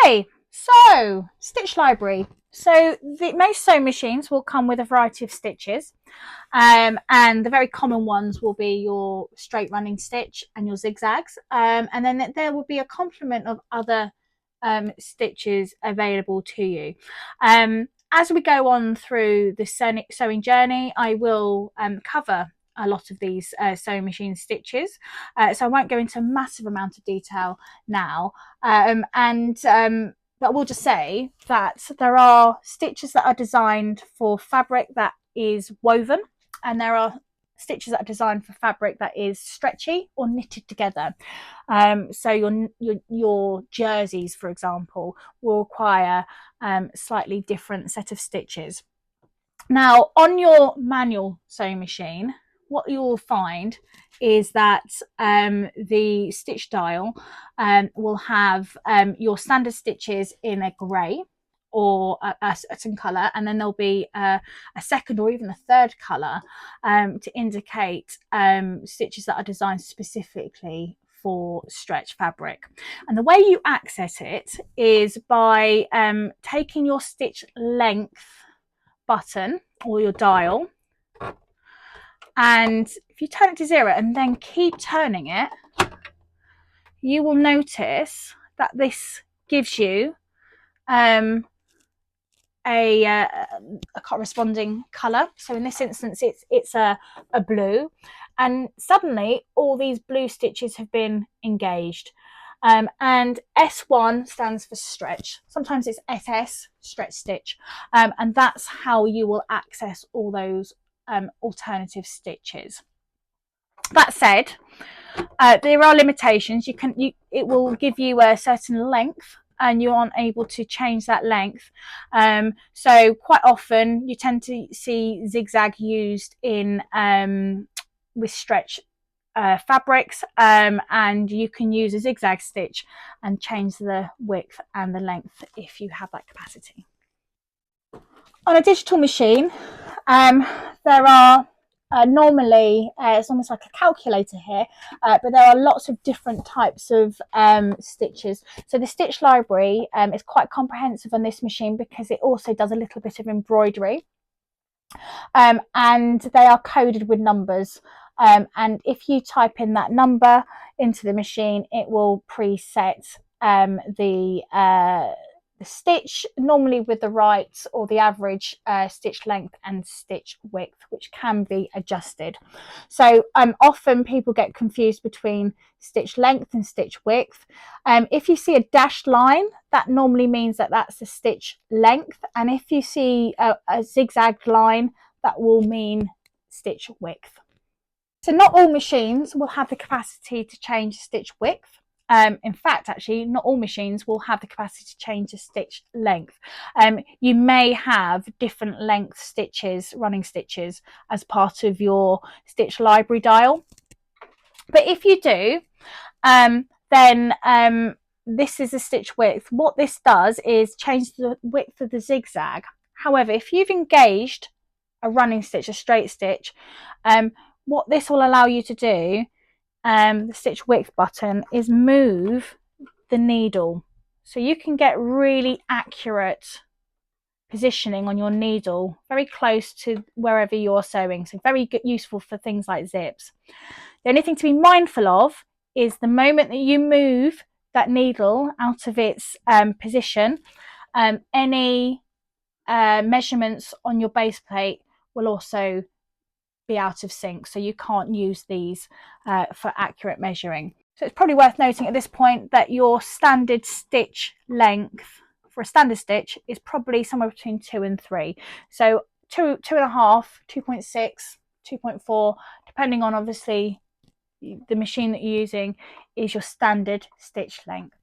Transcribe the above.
Okay, so stitch library. So most sewing machines will come with a variety of stitches, and the very common ones will be your straight running stitch and your zigzags, and then there will be a complement of other stitches available to you. As we go on through the sewing journey, I will cover a lot of these sewing machine stitches, so I won't go into a massive amount of detail now, but we'll just say that there are stitches that are designed for fabric that is woven, and there are stitches that are designed for fabric that is stretchy or knitted together. So your jerseys, for example, will require slightly different set of stitches. Now, on your manual sewing machine, what you will find is that the stitch dial will have your standard stitches in a grey or a certain colour, and then there'll be a second or even a third colour to indicate stitches that are designed specifically for stretch fabric. And the way you access it is by taking your stitch length button or your dial, and if you turn it to 0 and then keep turning it, you will notice that this gives you a corresponding colour. So in this instance it's a blue, and suddenly all these blue stitches have been engaged. And S1 stands for stretch. Sometimes it's SS, stretch stitch, and that's how you will access all those alternative stitches. That said, there are limitations. It will give you a certain length, and you aren't able to change that length. So quite often you tend to see zigzag used in with stretch fabrics, and you can use a zigzag stitch and change the width and the length if you have that capacity. On a digital machine, there are normally it's almost like a calculator here, but there are lots of different types of stitches. So the stitch library is quite comprehensive on this machine because it also does a little bit of embroidery, and they are coded with numbers. And if you type in that number into the machine, it will preset the stitch, normally with the right or the average stitch length and stitch width, which can be adjusted. So often people get confused between stitch length and stitch width. If you see a dashed line, that normally means that that's the stitch length, and if you see a zigzag line, that will mean stitch width. So not all machines will have the capacity to change stitch width. In fact, actually, not all machines will have the capacity to change the stitch length. You may have different length stitches, running stitches, as part of your stitch library dial. But if you do, then this is the stitch width. What this does is change the width of the zigzag. However, if you've engaged a running stitch, a straight stitch, what this will allow you to do, the stitch width button, is move the needle, so you can get really accurate positioning on your needle very close to wherever you're sewing. So very good, useful for things like zips. The only thing to be mindful of is the moment that you move that needle out of its position, any measurements on your base plate will also be out of sync, so you can't use these for accurate measuring. So it's probably worth noting at this point that your standard stitch length for a standard stitch is probably somewhere between 2 and 3. So 2.5, 2.6, 2.4, depending on obviously the machine that you're using, is your standard stitch length.